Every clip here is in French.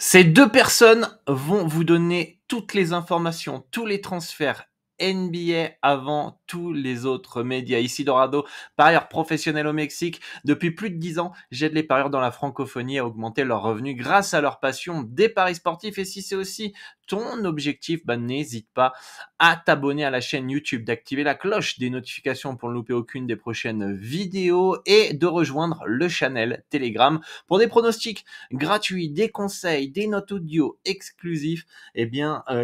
Ces 2 personnes vont vous donner toutes les informations, tous les transferts NBA avant tous les autres médias. Ici Dorado, parieur professionnel au Mexique. Depuis plus de 10 ans, j'aide les parieurs dans la francophonie à augmenter leurs revenus grâce à leur passion des paris sportifs. Et si c'est aussi ton objectif, n'hésite pas à t'abonner à la chaîne YouTube, d'activer la cloche des notifications pour ne louper aucune des prochaines vidéos et de rejoindre le channel Telegram pour des pronostics gratuits, des conseils, des notes audio exclusifs.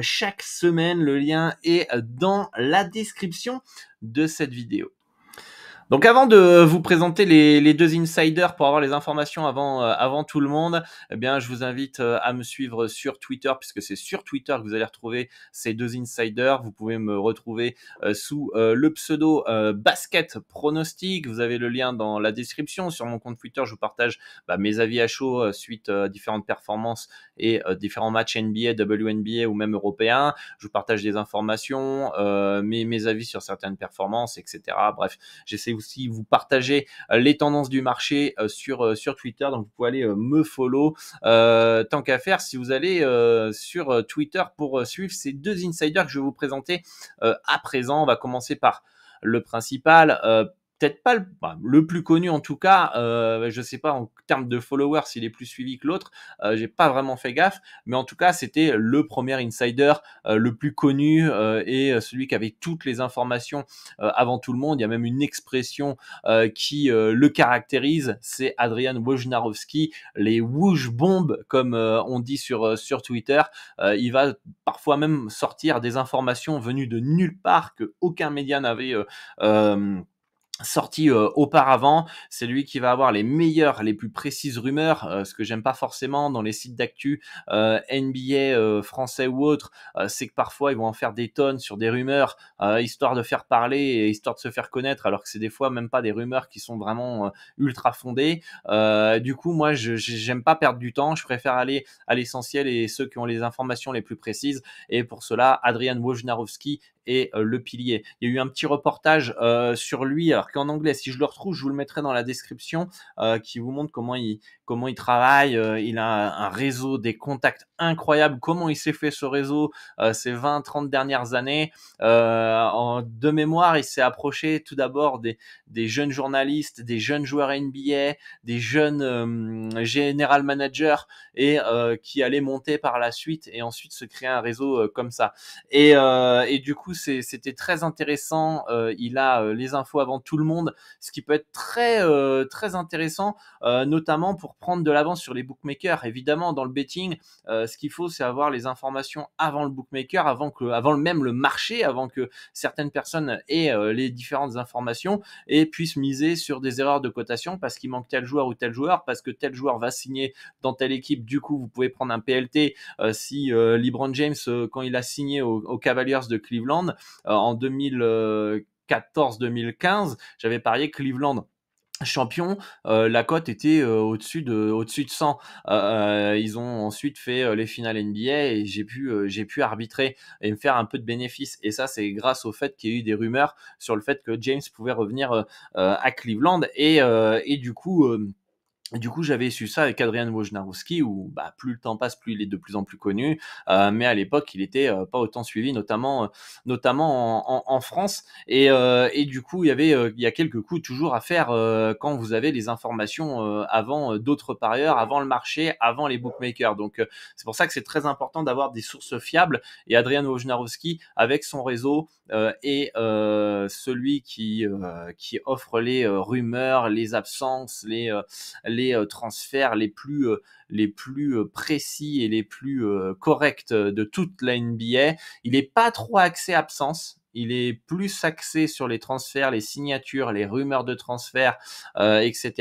Chaque semaine, le lien est dans la description de cette vidéo. Donc avant de vous présenter les 2 insiders pour avoir les informations avant tout le monde, je vous invite à me suivre sur Twitter puisque c'est sur Twitter que vous allez retrouver ces 2 insiders. Vous pouvez me retrouver sous le pseudo Basket Pronostic. Vous avez le lien dans la description. Sur mon compte Twitter, je vous partage mes avis à chaud suite à différentes performances et différents matchs NBA, WNBA ou même européens. Je vous partage des informations, mes avis sur certaines performances, etc. Bref, j'essaie aussi vous partager les tendances du marché sur Twitter, donc vous pouvez aller me follow tant qu'à faire si vous allez sur Twitter pour suivre ces 2 insiders que je vais vous présenter à présent. On va commencer par le principal, peut-être pas le plus connu en tout cas, je sais pas en termes de followers s'il est plus suivi que l'autre, j'ai pas vraiment fait gaffe, mais en tout cas c'était le premier insider le plus connu et celui qui avait toutes les informations avant tout le monde. Il y a même une expression qui le caractérise, c'est Adrian Wojnarowski, les whoosh bombes comme on dit sur Twitter. Il va parfois même sortir des informations venues de nulle part que aucun média n'avait sorti auparavant. C'est lui qui va avoir les meilleures, les plus précises rumeurs, ce que j'aime pas forcément dans les sites d'actu NBA français ou autres, c'est que parfois ils vont en faire des tonnes sur des rumeurs histoire de faire parler et histoire de se faire connaître, alors que c'est des fois même pas des rumeurs qui sont vraiment ultra fondées. Du coup, moi, j'aime pas perdre du temps, je préfère aller à l'essentiel et ceux qui ont les informations les plus précises. Et pour cela, Adrian Wojnarowski est le pilier. Il y a eu un petit reportage sur lui, alors qu'en anglais, si je le retrouve, je vous le mettrai dans la description, qui vous montre comment il travaille. Il a un réseau, des contacts incroyables. Comment il s'est fait ce réseau ces 20-30 dernières années. De mémoire, il s'est approché tout d'abord des jeunes journalistes, des jeunes joueurs NBA, des jeunes general managers et qui allaient monter par la suite et ensuite se créer un réseau comme ça. Et du coup, c'était très intéressant. Il a les infos avant tout le monde, ce qui peut être très intéressant, notamment pour prendre de l'avance sur les bookmakers. Évidemment, dans le betting, ce qu'il faut, c'est avoir les informations avant le bookmaker, avant même le marché, avant que certaines personnes aient les différentes informations et puissent miser sur des erreurs de cotation parce qu'il manque tel joueur ou tel joueur, parce que tel joueur va signer dans telle équipe. Du coup, vous pouvez prendre un PLT si LeBron James, quand il a signé aux Cavaliers de Cleveland en 2014-2015, j'avais parié Cleveland champion, la cote était au-dessus de 100. Ils ont ensuite fait les finales NBA et j'ai pu arbitrer et me faire un peu de bénéfice. Et ça, c'est grâce au fait qu'il y a eu des rumeurs sur le fait que James pouvait revenir à Cleveland. Et du coup, j'avais su ça avec Adrian Wojnarowski où plus le temps passe, plus il est de plus en plus connu. Mais à l'époque, il était pas autant suivi, notamment en France. Et du coup, il y a quelques coups toujours à faire quand vous avez les informations avant d'autres parieurs, avant le marché, avant les bookmakers. Donc, c'est pour ça que c'est très important d'avoir des sources fiables. Et Adrian Wojnarowski, avec son réseau, est celui qui offre les rumeurs, les absences, les transferts les plus précis et les plus corrects de toute la NBA. Il n'est pas trop axé absence. Il est plus axé sur les transferts, les signatures, les rumeurs de transferts, etc.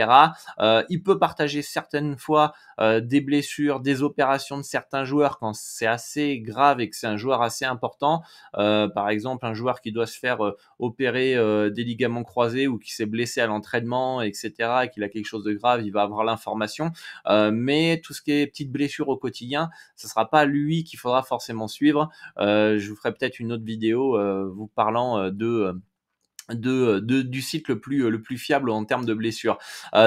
Il peut partager certaines fois des blessures, des opérations de certains joueurs quand c'est assez grave et que c'est un joueur assez important. Par exemple, un joueur qui doit se faire opérer des ligaments croisés ou qui s'est blessé à l'entraînement, etc., et qu'il a quelque chose de grave, il va avoir l'information. Mais tout ce qui est petites blessures au quotidien, ce sera pas lui qu'il faudra forcément suivre. Je vous ferai peut-être une autre vidéo vous parlant du site le plus fiable en termes de blessures.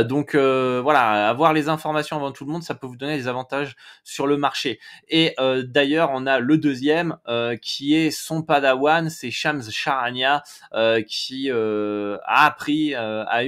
Donc voilà, avoir les informations avant tout le monde, ça peut vous donner des avantages sur le marché. Et d'ailleurs, on a le deuxième qui est son padawan, c'est Shams Charania qui a appris, a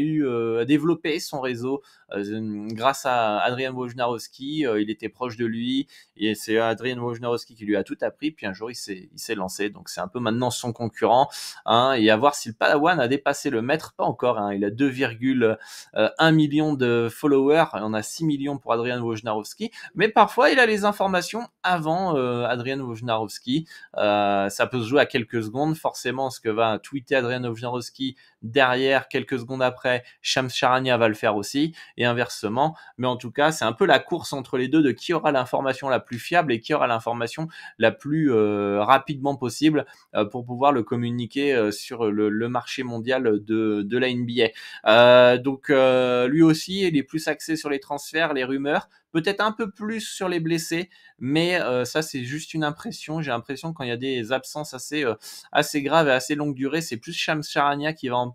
développé son réseau grâce à Adrian Wojnarowski. Il était proche de lui et c'est Adrian Wojnarowski qui lui a tout appris. Puis un jour, il s'est lancé. Donc c'est un peu maintenant son concurrent. Hein, et à voir si le Padawan a dépassé le maître, pas encore. Hein, il a 2,1 millions de followers, on a 6 millions pour Adrian Wojnarowski, mais parfois il a les informations avant Adrian Wojnarowski. Ça peut se jouer à quelques secondes, forcément ce que va tweeter Adrian Wojnarowski derrière, quelques secondes après, Shams Charania va le faire aussi, et inversement. Mais en tout cas, c'est un peu la course entre les deux de qui aura l'information la plus fiable et qui aura l'information la plus rapidement possible pour pouvoir le communiquer sur le marché mondial de la NBA. Donc lui aussi, il est plus axé sur les transferts, les rumeurs, peut-être un peu plus sur les blessés, mais ça c'est juste une impression. J'ai l'impression que quand il y a des absences assez graves et assez longue durée, c'est plus Shams Charania qui va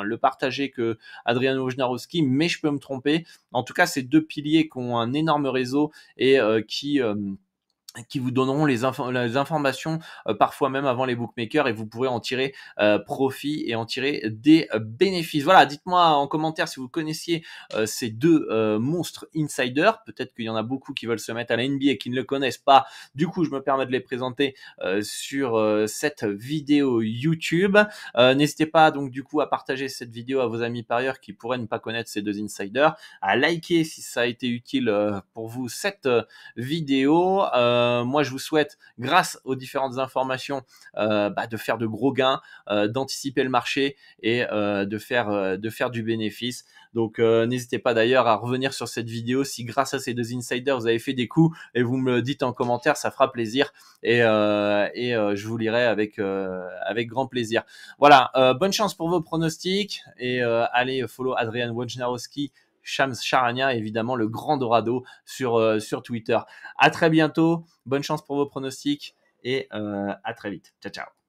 le partager que Adrian Wojnarowski, mais je peux me tromper. En tout cas, c'est deux piliers qui ont un énorme réseau et qui vous donneront les informations parfois même avant les bookmakers, et vous pourrez en tirer profit et en tirer des bénéfices. Voilà, dites-moi en commentaire si vous connaissiez ces deux monstres insiders. Peut-être qu'il y en a beaucoup qui veulent se mettre à la NBA et qui ne le connaissent pas. Du coup, je me permets de les présenter sur cette vidéo YouTube. N'hésitez pas donc du coup à partager cette vidéo à vos amis parieurs qui pourraient ne pas connaître ces deux insiders, à liker si ça a été utile pour vous cette vidéo. Moi, je vous souhaite, grâce aux différentes informations, de faire de gros gains, d'anticiper le marché et de faire du bénéfice. Donc, n'hésitez pas d'ailleurs à revenir sur cette vidéo si grâce à ces deux insiders, vous avez fait des coups, et vous me le dites en commentaire, ça fera plaisir, et je vous lirai avec grand plaisir. Voilà, bonne chance pour vos pronostics, et allez follow Adrian Wojnarowski, Shams Charania, évidemment le grand Dorado sur Twitter. À très bientôt, bonne chance pour vos pronostics et à très vite. Ciao, ciao.